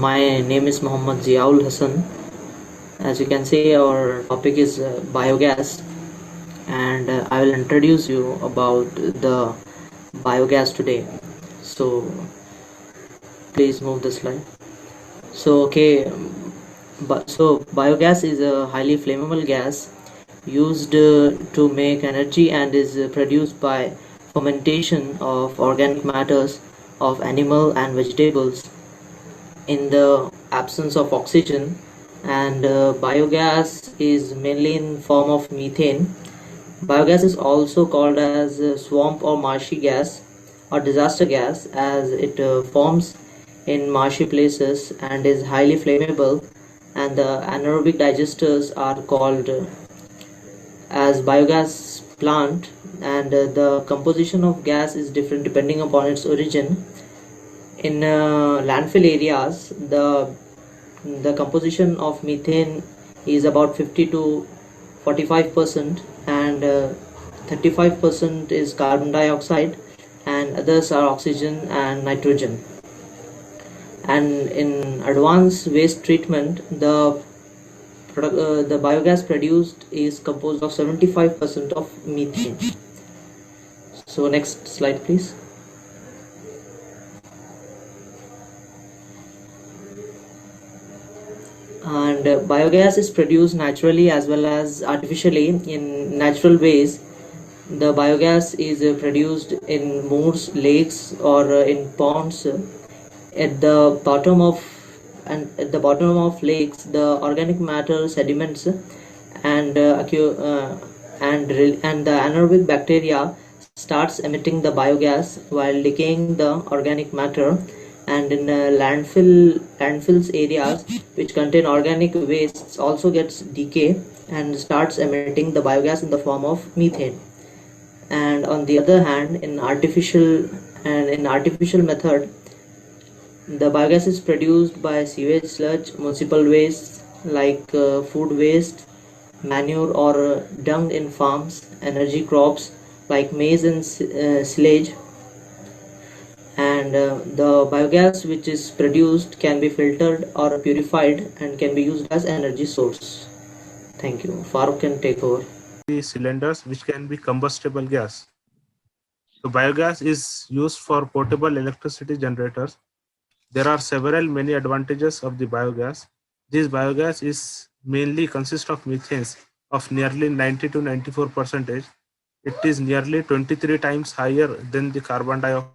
My name is Mohammad Ziya Hassan. As you can see, our topic is biogas, and I will introduce you about the biogas today. So, please move the slide. So biogas is a highly flammable gas used to make energy and is produced by fermentation of organic matters of animal and vegetables in the absence of oxygen, and biogas is mainly in form of methane. Biogas is also called as swamp or marshy gas or disaster gas, as it forms in marshy places and is highly flammable, and the anaerobic digesters are called as biogas plant, and the composition of gas is different depending upon its origin. In landfill areas, the composition of methane is about 50 to 45%, and 35% is carbon dioxide, and others are oxygen and nitrogen. And in advanced waste treatment, the biogas produced is composed of 75% of methane. So next slide, please. And biogas is produced naturally as well as artificially. In natural ways, the biogas is produced in moors, lakes, or in ponds. At the bottom of lakes, the organic matter sediments and the anaerobic bacteria starts emitting the biogas while decaying the organic matter. And in landfills areas which contain organic wastes also gets decay and starts emitting the biogas in the form of methane. And on the other hand, in artificial method, the biogas is produced by sewage sludge, municipal waste like food waste, manure or dung in farms, energy crops like maize and silage. And the biogas which is produced can be filtered or purified and can be used as energy source. Thank you. Farooq can take over. The cylinders which can be combustible gas. So biogas is used for portable electricity generators. There are many advantages of the biogas. This biogas is mainly consists of methane of nearly 90 to 94%. It is nearly 23 times higher than the carbon dioxide.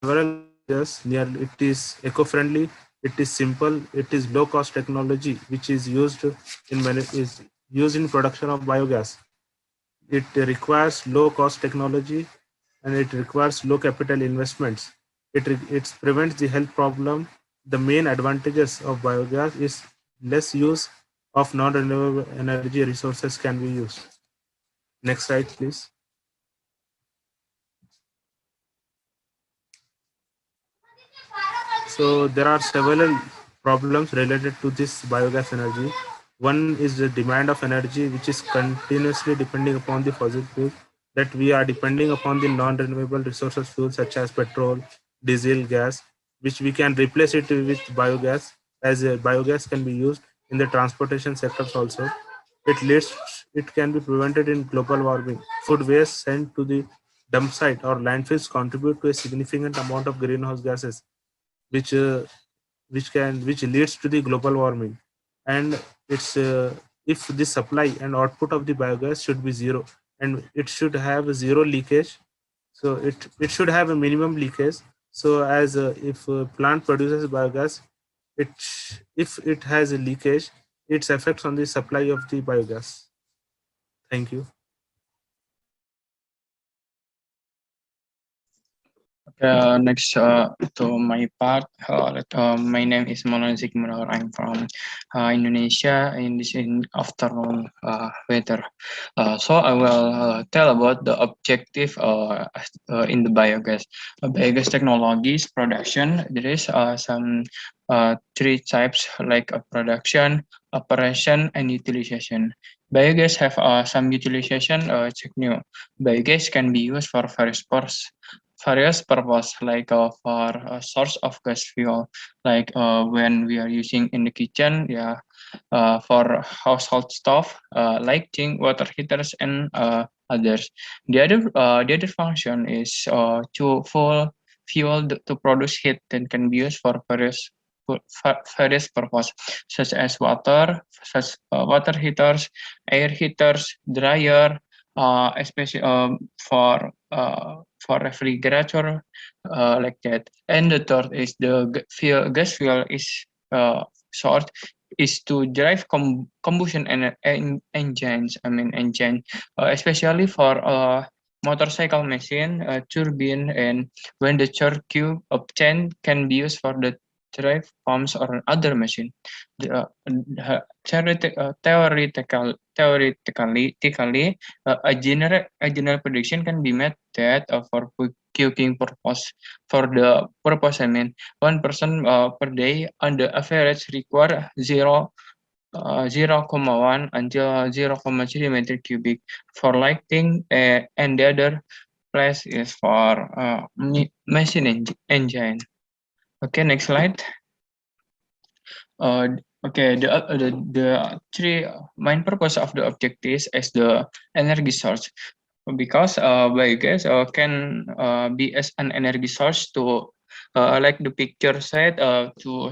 It is eco-friendly, it is simple, it is low-cost technology which is used in production of biogas. It requires low-cost technology and it requires low capital investments. It prevents the health problem. The main advantages of biogas is less use of non-renewable energy resources can be used. Next slide, please. So there are several problems related to this biogas energy. One is the demand of energy, which is continuously depending upon the fossil fuels, that we are depending upon the non-renewable resources fuels such as petrol, diesel, gas, which we can replace it with biogas, as biogas can be used in the transportation sectors also. It can be prevented in global warming. Food waste sent to the dump site or landfills contribute to a significant amount of greenhouse gases, which leads to the global warming. And it's if the supply and output of the biogas should be zero, and it should have a zero leakage, so it should have a minimum leakage. So as if a plant produces biogas, if it has a leakage, its effects on the supply of the biogas. Thank you. Next to my part, my name is Munawar. I'm from Indonesia in this afternoon weather. So I will tell about the objective in the biogas. Biogas technologies production. There is some three types like production, operation, and utilization. Biogas have some utilization. Check new. Biogas can be used for various various purpose, like for a source of gas fuel, like when we are using in the kitchen, yeah, for household stuff, lighting, water heaters, and others. The other function is to fuel to produce heat that can be used for various purpose, such as water heaters, air heaters, dryer, especially for refrigerator, like that. And the third is the gas fuel is source is to drive combustion engines. I mean engine, especially for motorcycle machine, turbine, and when the circuit obtained can be used for the drive pumps or other machine. Theoretically, a general prediction can be made that for cooking purpose, for the purpose, I mean, one person per day on the average require 0.1 until 0.3 meter cubic for lighting, and the other place is for machine engine. Okay, next slide. Okay, the three main purpose of the objectives is the energy source, because biogas can be as an energy source to like the picture said, to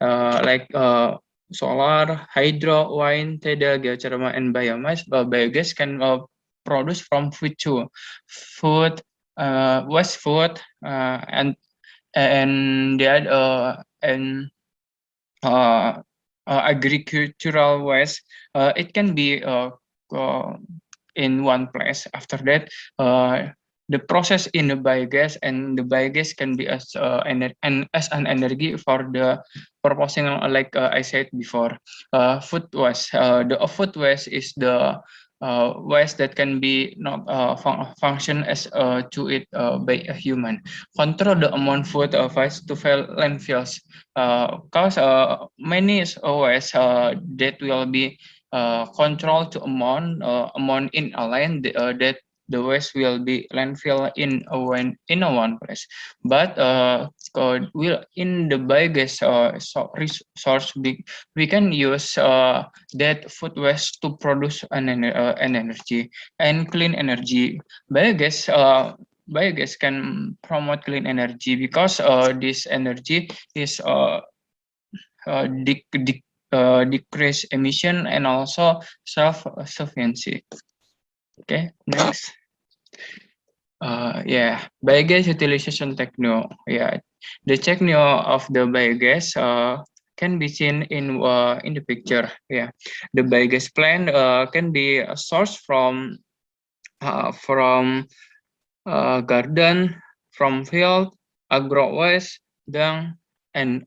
like solar, hydro, wind, tidal, geothermal, and biomass. Biogas can produce from food, waste food, and and uh, agricultural waste. It can be in one place. After that, the process in the biogas, and the biogas can be as as an energy for the purposing, like I said before, food waste. The food waste is the waste that can be not function as to it by a human. Control the amount food waste to fill landfills, because many is waste that will be controlled to amount in a land, that the waste will be landfill in a one place. But will in the biogas resource, we can use that food waste to produce an energy and clean energy. Biogas can promote clean energy, because this energy is decrease emission and also self-sufficiency. Okay, next. Yeah, biogas utilization techno. Yeah, the techno of the biogas can be seen in the picture. Yeah, the biogas plant can be a source from garden, from field, agro waste, dung, and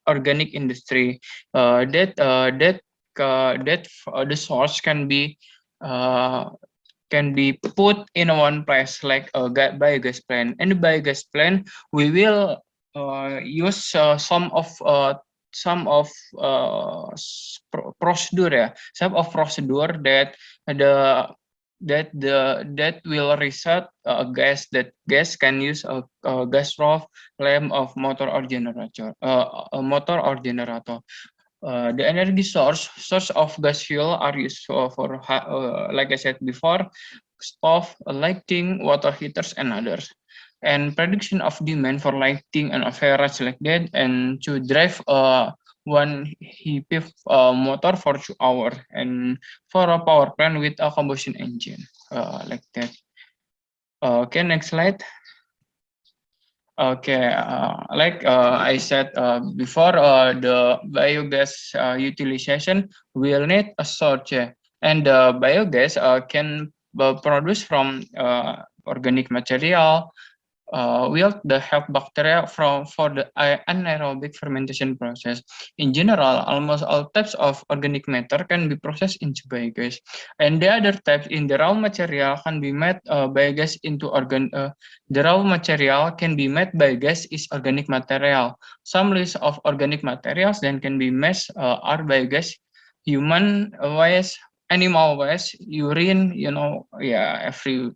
organic industry. The source uh, can be put in one place, like a biogas plant. And the biogas plant, we will use some of procedure, yeah, some of procedure that the that will reset gas can use a gas stove, lamp of motor or generator, the energy source of gas fuel are used for like I said before, stove, lighting, water heaters, and others. And prediction of demand for lighting and average like that, and to drive one HPV motor for 2 hours, and for a power plant with a combustion engine, like that. Okay, next slide. Okay, like I said before, the biogas utilization will need a source, yeah. And the biogas can produce from organic material, will the help bacteria for the anaerobic fermentation process. In general, almost all types of organic matter can be processed into biogas, and the other types in the raw material can be made biogas into the raw material can be made biogas is organic material. Some list of organic materials then can be made are biogas, human waste, animal waste, urine, yeah, every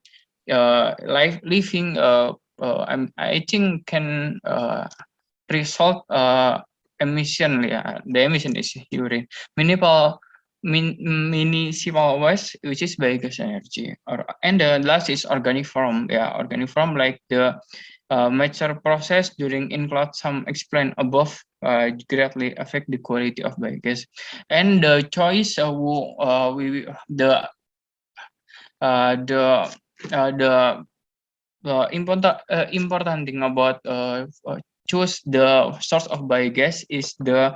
living I think can result emission, the emission is urine municipal waste, which is biogas energy, and the last is organic form. Organic form like the mature process during include some explained above greatly affect the quality of biogas, and the choice the important thing about choose the source of biogas is the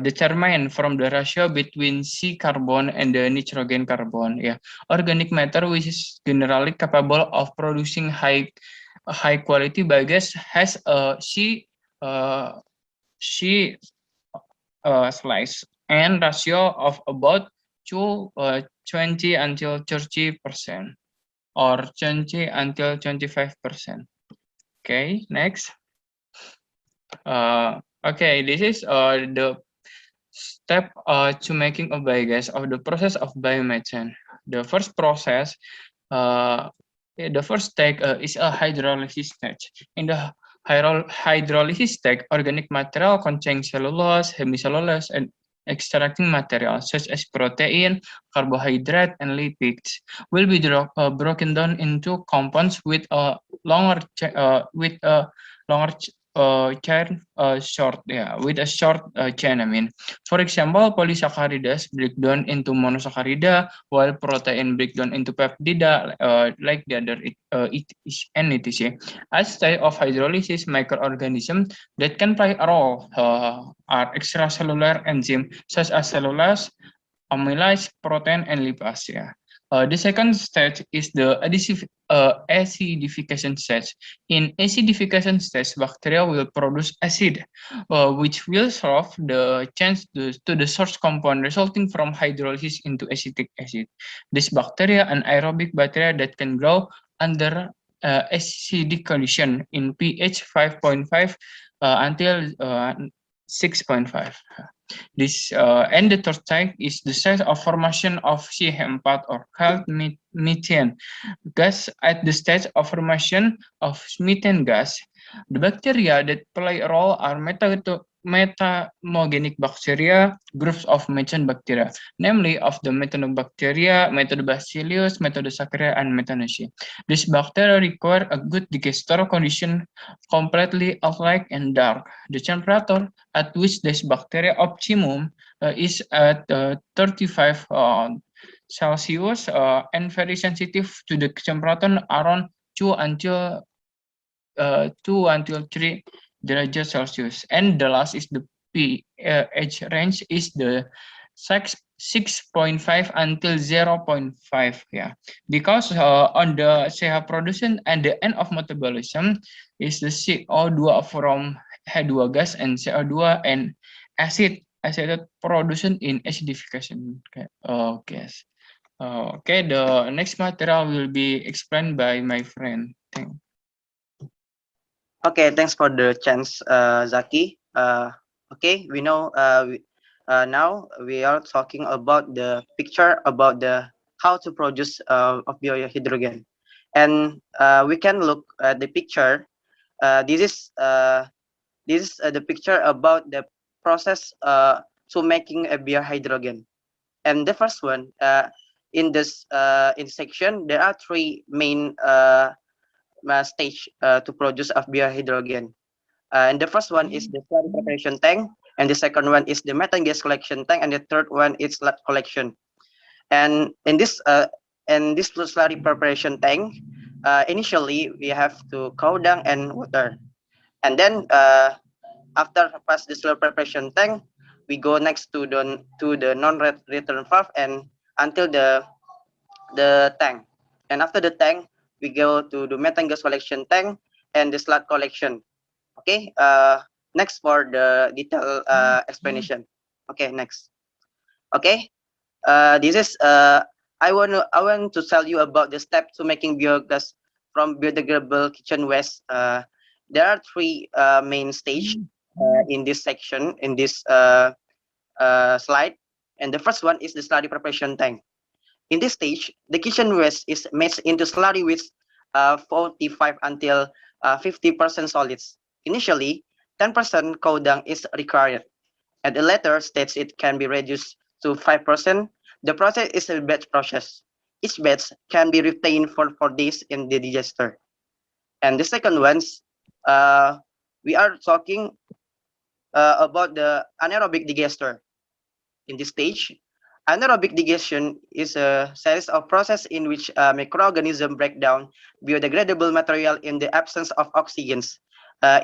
determined from the ratio between C carbon and the nitrogen carbon. Organic matter, which is generally capable of producing high quality biogas, has a C slice and ratio of about 20 until 30%. Or 20 until 25%. Okay, next. Okay, this is the step to making a biogas of the process of biomethane. The first process, the first step is a hydrolysis stage. In the hydrolysis stage, organic material contains cellulose, hemicellulose, and extracting materials such as protein, carbohydrate, and lipids will be broken down into compounds with a longer chain, with a short chain. I mean, for example, polysaccharides break down into monosaccharida, while protein break down into peptida, like the other etc. As type of hydrolysis, microorganisms that can play a role are extracellular enzymes such as cellulose, amylase, protein, and lipase. The second stage is the acidification stage. In acidification stage, bacteria will produce acid, which will solve the change to the source compound resulting from hydrolysis into acetic acid. This bacteria, anaerobic bacteria that can grow under acidic condition in pH 5.5 until 6.5. This and the third type is the stage of formation of CH4 or called methane gas. At the stage of formation of methane gas, the bacteria that play a role are metamogenic bacteria, groups of methane bacteria, namely of the methanobacteria, Methodobacillus, Methodosaccharia, and Methanoceae. These bacteria require a good digester condition, completely alike and dark. The temperature at which this bacteria optimum is at 35 Celsius and very sensitive to the temperature around 2 until 3 derajat Celsius. And the last is the pH range is the 6.5 until 0.5. Because on the CH production and the end of metabolism is the CO2 from H2 gas and CO2 and acid production in acidification gas. Okay, the next material will be explained by my friend. Thank you. Okay, thanks for the chance, Dzaki. Okay, we know now we are talking about the picture about the how to produce of biohydrogen, and we can look at the picture. This is the picture about the process to making a biohydrogen, and the first one in this in section there are three main stage to produce of biohydrogen. And the first one is the slurry preparation tank, and the second one is the methane gas collection tank, and the third one is sludge collection. And in this slurry preparation tank, initially we have to cow dung and water, and then after pass the slurry preparation tank, we go next to the non-return valve and until the tank, and after the tank we go to the methane gas collection tank and the sludge collection. Okay, next for the detailed explanation. Okay, next. Okay, this is I want to tell you about the step to making biogas from biodegradable kitchen waste. There are three main stage in this section in this slide, and the first one is the slurry preparation tank. In this stage, the kitchen waste is mixed into slurry with 45 until 50% solids. Initially, 10% cow dung is required. At the later stage, it can be reduced to 5%. The process is a batch process. Each batch can be retained for 4 days in the digester. And the second ones, we are talking about the anaerobic digester. In this stage, anaerobic digestion is a series of process in which microorganisms break down biodegradable material in the absence of oxygens.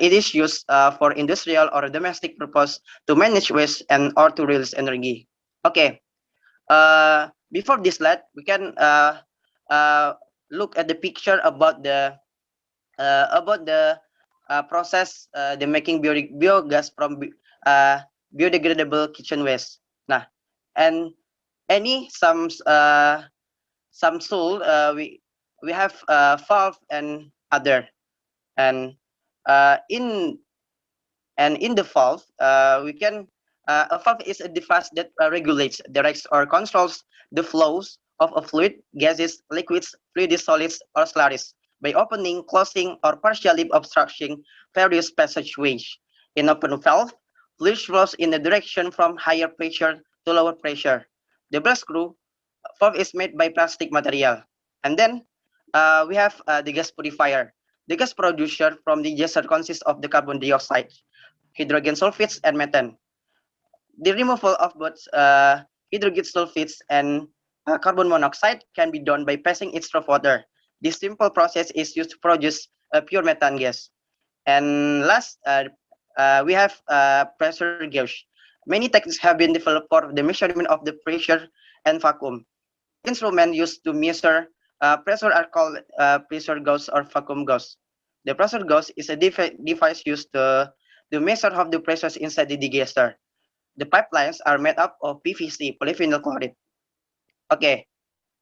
It is used for industrial or domestic purpose to manage waste and or to release energy. Okay. Before this slide, we can look at the picture about the process the making biogas from biodegradable kitchen waste. Nah, and some tool we have valve and other, and in the valve we can a valve is a device that regulates, directs, or controls the flows of a fluid, gases, liquids, fluids, solids, or slurries by opening, closing, or partially obstructing various passageways. In open valve, fluid flows in a direction from higher pressure to lower pressure. The brass screw valve is made by plastic material. And then we have the gas purifier. The gas producer from the digester consists of the carbon dioxide, hydrogen sulfates, and methane. The removal of both hydrogen sulfates and carbon monoxide can be done by passing it through water. This simple process is used to produce pure methane gas. And last, we have pressure gauge. Many techniques have been developed for the measurement of the pressure and vacuum. The instrument used to measure pressure are called pressure gauge or vacuum gauge. The pressure gauge is a device used to measure of the pressures inside the digester. The pipelines are made up of PVC, polyvinyl chloride. Okay.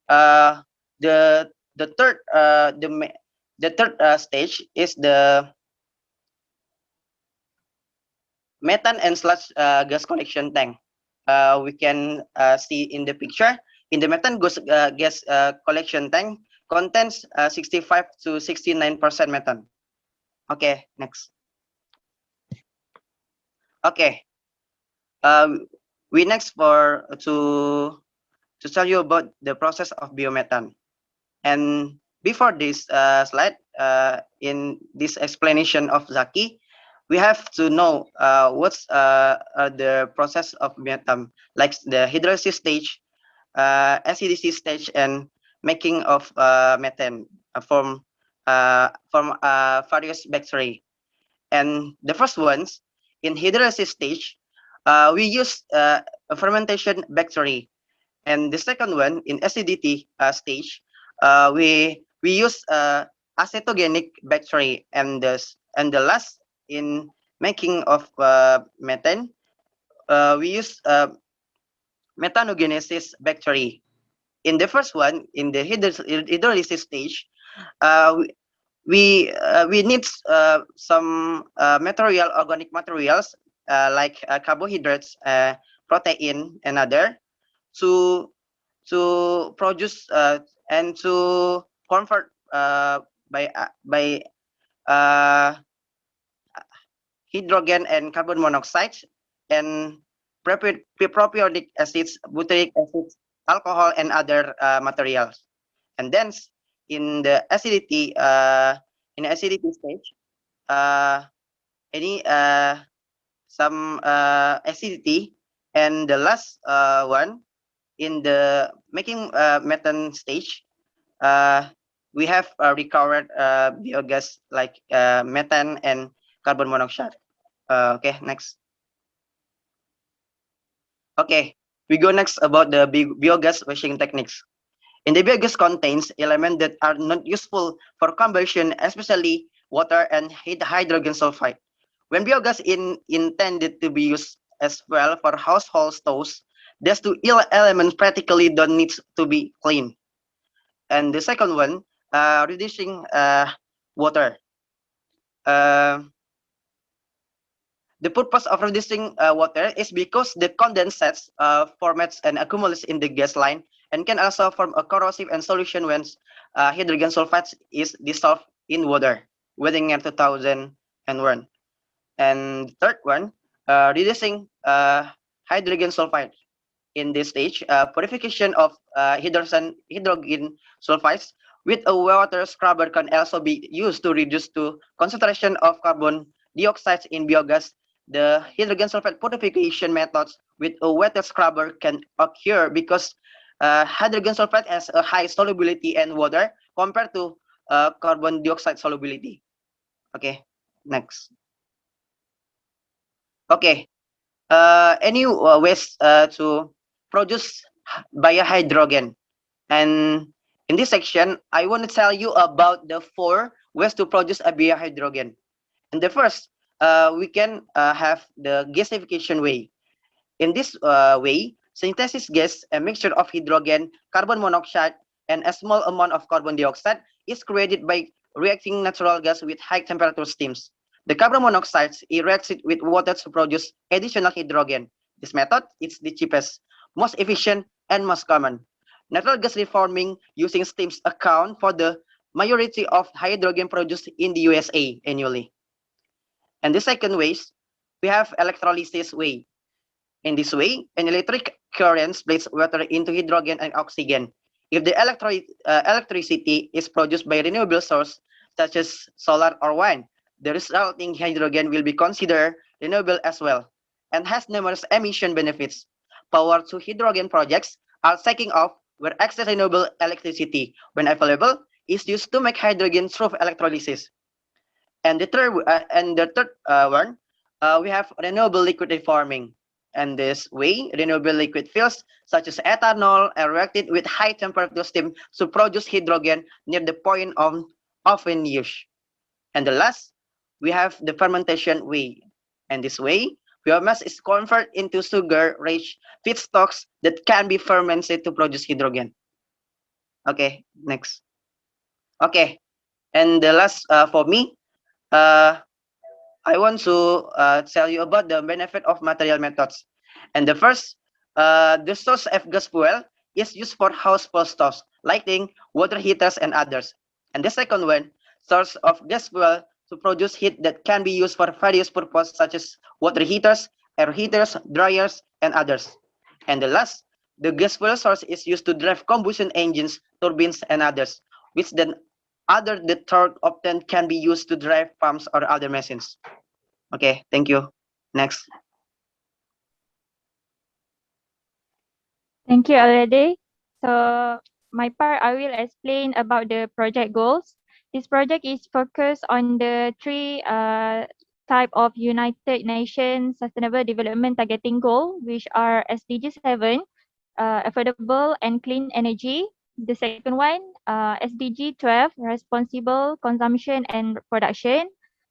The third stage is the methane and sludge gas collection tank. We can see in the picture. In the methane gas collection tank contains 65 to 69% methane. Okay, next. Okay. We next to tell you about the process of biomethane. And before this slide, in this explanation of Dzaki, we have to know what's the process of methane, like the hydrolysis stage, acidic stage, and making of methane from various bacteria. And the first ones, in hydrolysis stage, we use a fermentation bacteria. And the second one, in acidity stage, we use acetogenic bacteria. And the last, in making of methane, we use methanogenesis bacteria. In the first one, in the hydrolysis stage, we need some organic materials like carbohydrates, protein, and other to produce and to convert by hydrogen and carbon monoxide and propionic acids, butyric acids, alcohol, and other materials. And then in the acidity stage, some acidity, and the last one, in the making methane stage, we have recovered biogas like methane and carbon monoxide. Okay, next. Okay, we go next about the biogas washing techniques. In the biogas contains elements that are not useful for combustion, especially water and hydrogen sulfide. When biogas intended to be used as well for household stoves, these two elements practically don't need to be cleaned. And the second one, reducing water. The purpose of reducing water is because the condensates formates and accumulates in the gas line and can also form a corrosive and solution when hydrogen sulfides is dissolved in water within year 2001. And third one, reducing hydrogen sulfide. In this stage, purification of hydrogen sulfides with a water scrubber can also be used to reduce the concentration of carbon dioxide in biogas. The hydrogen sulfide purification methods with a water scrubber can occur because hydrogen sulfide has a high solubility in water compared to carbon dioxide solubility. Okay, next. Okay, any ways to produce biohydrogen. And in this section, I want to tell you about the 4 ways to produce a biohydrogen. And the first, we can have the gasification way. In this way, synthesis gas, a mixture of hydrogen, carbon monoxide, and a small amount of carbon dioxide is created by reacting natural gas with high temperature steams. The carbon monoxide reacts it with water to produce additional hydrogen. This method is the cheapest, most efficient, and most common. Natural gas reforming using steams account for the majority of hydrogen produced in the USA annually. And the second way, we have electrolysis way. In this way, an electric current splits water into hydrogen and oxygen. If the electricity is produced by renewable source, such as solar or wind, the resulting hydrogen will be considered renewable as well, and has numerous emission benefits. Power to hydrogen projects are taking off where excess renewable electricity, when available, is used to make hydrogen through electrolysis. And the third one, we have renewable liquid reforming. And this way, renewable liquid fuels such as ethanol are reacted with high temperature steam to produce hydrogen near the point of often use. And the last, we have the fermentation way. And this way, biomass is converted into sugar-rich feedstocks that can be fermented to produce hydrogen. Okay, next. Okay, and the last for me, I want to tell you about the benefit of material methods. And the first, the source of gas fuel is used for household stoves, lighting, water heaters, and others. And the second one, source of gas fuel to produce heat that can be used for various purposes such as water heaters, air heaters, dryers, and others. And the last, the gas fuel source is used to drive combustion engines, turbines, and others, which then other the torque often can be used to drive pumps or other machines. Okay, thank you. Next. Thank you, Alyade. So my part, I will explain about the project goals. This project is focused on the 3 type of United Nations Sustainable Development Targeting Goal, which are SDG 7, affordable and clean energy. The second one, SDG 12, responsible consumption and production.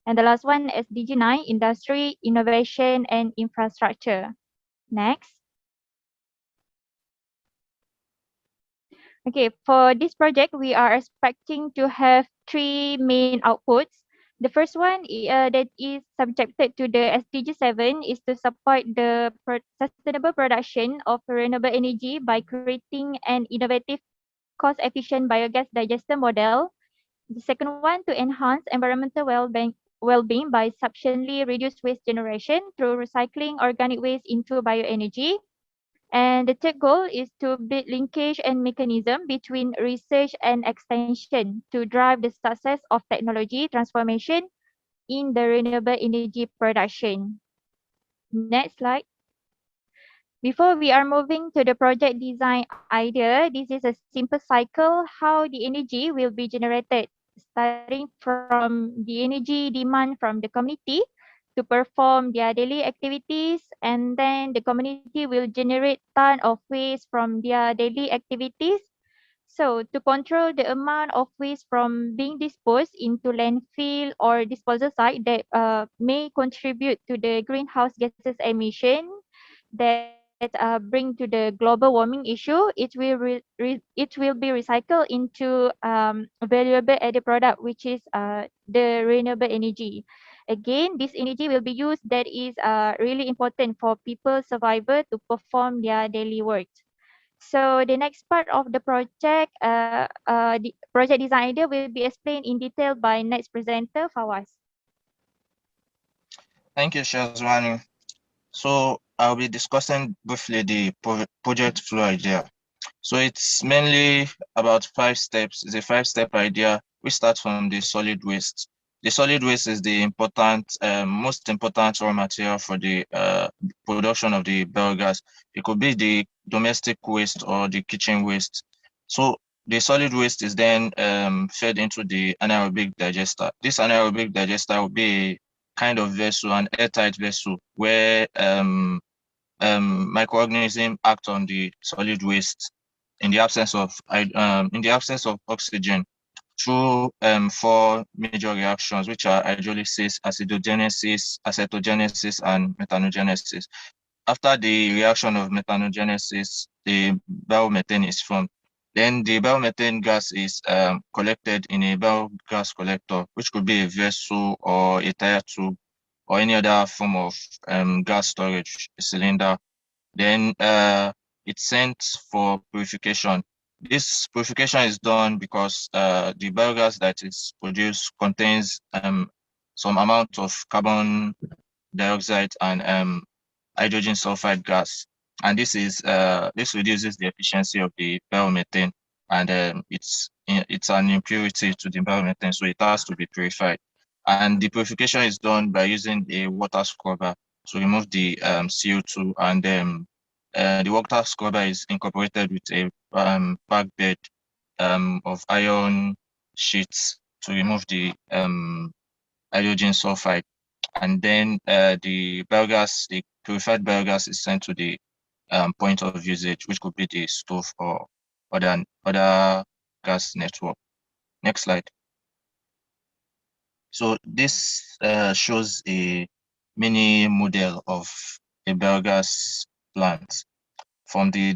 And the last one, SDG 9, industry, innovation, and infrastructure. Next. Okay, for this project, we are expecting to have 3 main outputs. The first one that is subjected to the SDG 7 is to support the sustainable production of renewable energy by creating an innovative, cost-efficient biogas digester model. The second one, to enhance environmental well-being by sufficiently reduce waste generation through recycling organic waste into bioenergy. And the third goal is to build linkage and mechanism between research and extension to drive the success of technology transformation in the renewable energy production. Next slide. Before we are moving to the project design idea, this is a simple cycle how the energy will be generated, starting from the energy demand from the community to perform their daily activities, and then the community will generate ton of waste from their daily activities. So to control the amount of waste from being disposed into landfill or disposal site that may contribute to the greenhouse gases emission that bring to the global warming issue, it will be recycled into valuable added product, which is the renewable energy. Again, this energy will be used that is really important for people's survival to perform their daily work. So the next part of the project design idea will be explained in detail by next presenter, Fawaz. Thank you, Syazwani. So I'll be discussing briefly the project flow idea. So it's mainly about 5 steps. It's a 5-step idea. We start from the solid waste. The solid waste is the most important raw material for the production of the biogas. It could be the domestic waste or the kitchen waste. So the solid waste is then fed into the anaerobic digester. This anaerobic digester will be a kind of vessel, an airtight vessel, where microorganisms act on the solid waste in the absence of oxygen through 4 major reactions, which are hydrolysis, acidogenesis, acetogenesis, and methanogenesis. After the reaction of methanogenesis, the biomethane is formed. Then the biomethane gas is collected in a biogas collector, which could be a vessel or a tire tube or any other form of gas storage, a cylinder. Then it's sent for purification. This purification is done because the biogas that is produced contains some amount of carbon dioxide and hydrogen sulfide gas, and this reduces the efficiency of the biomethane, and it's an impurity to the biomethane, so it has to be purified. And the purification is done by using a water scrubber to remove the CO2, and the water scrubber is incorporated with a packed bed of iron sheets to remove the hydrogen sulfide. And then the purified biogas is sent to the point of usage, which could be the stove or other gas network. Next slide. So this shows a mini model of a biogas plant. From the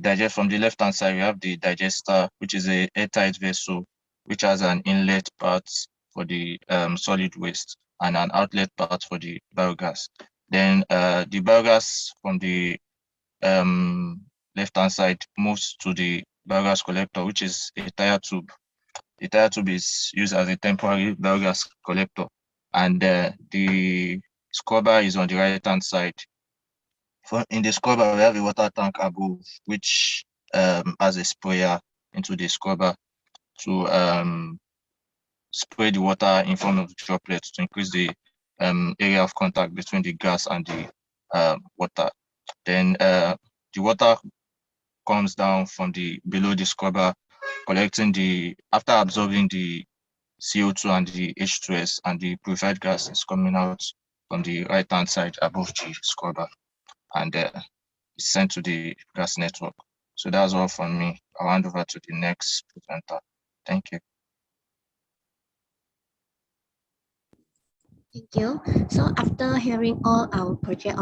left-hand side, we have the digester, which is a airtight vessel, which has an inlet part for the solid waste and an outlet part for the biogas. Then the biogas from the left-hand side moves to the biogas collector, which is a tire tube. The tire tube is used as a temporary biogas collector, and the scrubber is on the right-hand side. In the scrubber, we have a water tank above, which has a sprayer into the scrubber to spray the water in form of droplets to increase the area of contact between the gas and the water. Then the water comes down from below the scrubber, after absorbing the CO2 and the H2S, and the purified gas is coming out from the right-hand side above the scrubber, and it's sent to the gas network. So that's all from me. I'll hand over to the next presenter. Thank you. Thank you. So after hearing all our project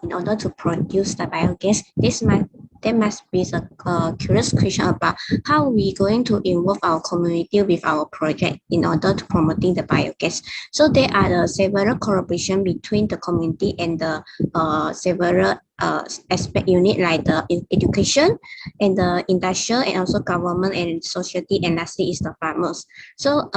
in order to produce the biogas, there must be a curious question about how we going to involve our community with our project in order to promoting the biogas. So there are several collaboration between the community and the several aspect unit like the education and the industrial and also government and society, and lastly is the farmers. So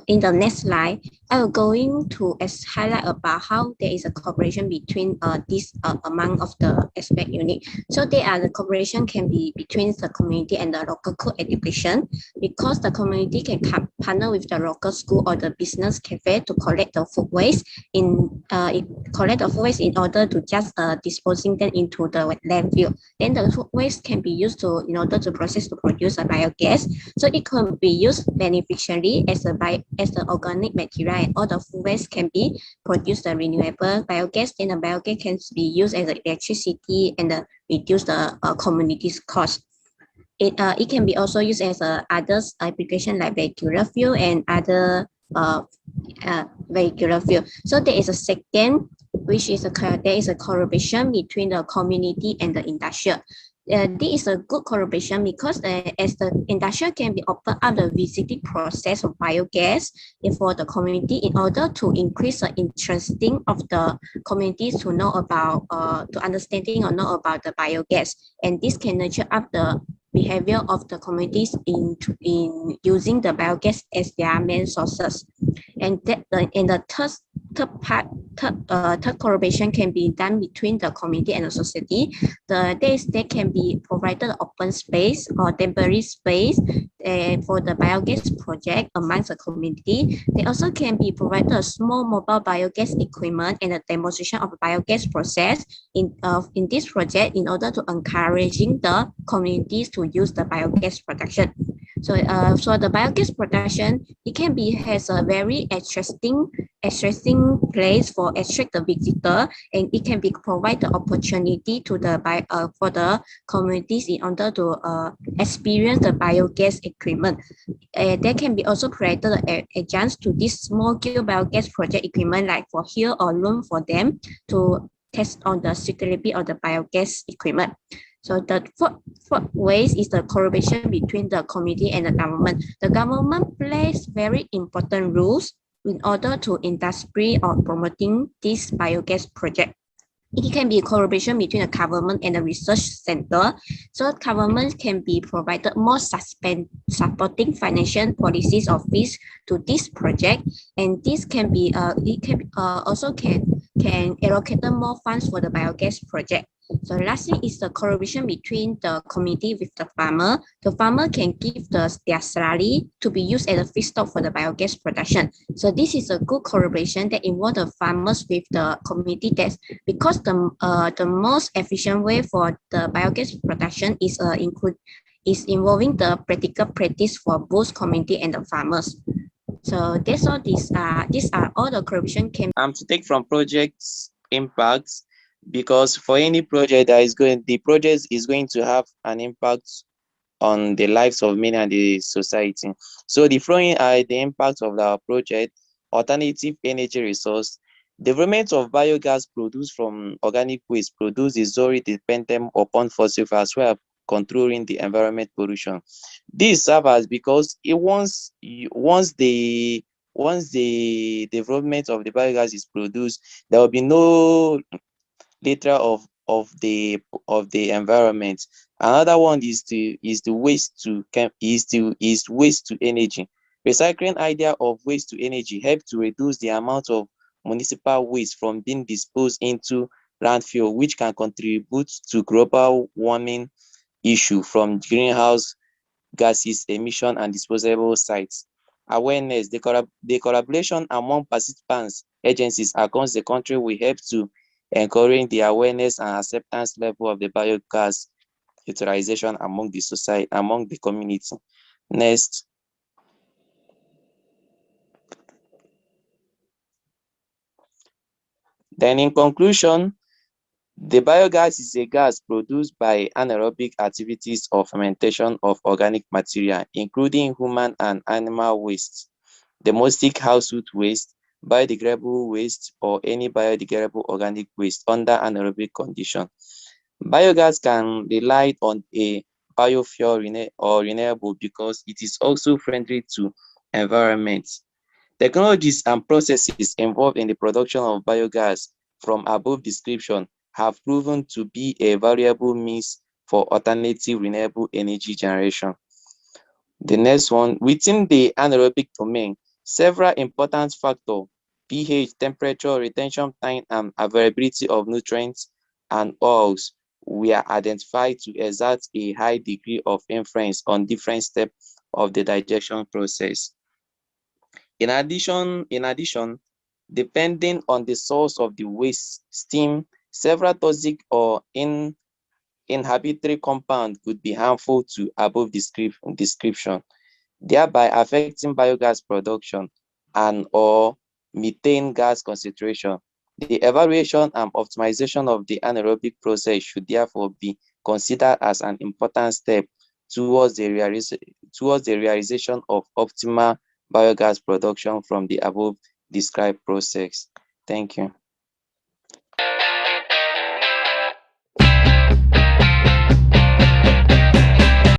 in the next slide, I will going to highlight about how there is a cooperation between this among of the aspect unit. So there are the cooperation can be between the community and the local co-education, because the community can partner with the local school or the business cafe to collect the food waste in order to just disposing them into the landfill. Then the food waste can be used in order to process to produce a biogas. So it can be used beneficially as the organic material, and all the food waste can be produced the renewable biogas. Then the biogas can be used as electricity and reduce the community's cost. It can be also used as other application like vehicular fuel and other vehicular fuel. So there is a second, which is there is a collaboration between the community and the industrial. This is a good collaboration because as the industry can be open up the visiting process of biogas for the community in order to increase the interesting of the communities to know about, to understanding or know about the biogas. And this can nurture up the behavior of the communities in using the biogas as their main sources. And that in the third collaboration can be done between the community and the society. They can be provided open space or temporary space for the biogas project amongst the community. They also can be provided a small mobile biogas equipment and a demonstration of biogas process in this project in order to encouraging the communities to use the biogas production. So the biogas production, it can be has a very interesting place for attract the visitor, and it can be provide the opportunity to the for the communities in order to experience the biogas equipment. There can be also created a chance to this small scale biogas project equipment like for here or loan for them to test on the suitability of the biogas equipment. So the fourth ways is the collaboration between the community and the government. The government plays very important roles in order to industry or promoting this biogas project. It can be a collaboration between the government and the research center. So government can be provided more supporting financial policies of this to this project, and this can be it can also can allocate more funds for the biogas project. So lastly is the collaboration between the community with the farmer. The farmer can give their salary to be used as a feedstock for the biogas production. So this is a good collaboration that involve the farmers with the community. That's because the most efficient way for the biogas production is involving the practical practice for both community and the farmers. So that's all. These are all the collaboration can to take from projects impacts, because for any project that is going, the project is going to have an impact on the lives of many and the society. So the following are the impacts of our project: alternative energy resource. Development of biogas produced from organic waste produce is already dependent upon fossil fuels, where controlling the environment pollution. This serves because once the development of the biogas is produced, there will be no litter of the environment. Another one is waste to energy. Recycling idea of waste to energy help to reduce the amount of municipal waste from being disposed into landfill, which can contribute to global warming issue from greenhouse gases emission and disposable sites. Awareness: the collaboration among participants agencies across the country will help to encourage the awareness and acceptance level of the biogas utilization among the society, among the community. Next. Then in conclusion, the biogas is a gas produced by anaerobic activities or fermentation of organic material, including human and animal waste, domestic household waste, biodegradable waste, or any biodegradable organic waste under anaerobic condition. Biogas can rely on a biofuel or renewable because it is also friendly to environment. Technologies and processes involved in the production of biogas from above description have proven to be a valuable means for alternative renewable energy generation. The next one, within the anaerobic domain, several important factors, pH, temperature, retention time, and availability of nutrients and oils, were identified to exert a high degree of influence on different steps of the digestion process. In addition, depending on the source of the waste stream, several toxic or inhibitory compounds could be harmful to above description, thereby affecting biogas production and or methane gas concentration. The evaluation and optimization of the anaerobic process should therefore be considered as an important step towards the realization of optimal biogas production from the above described process. Thank you.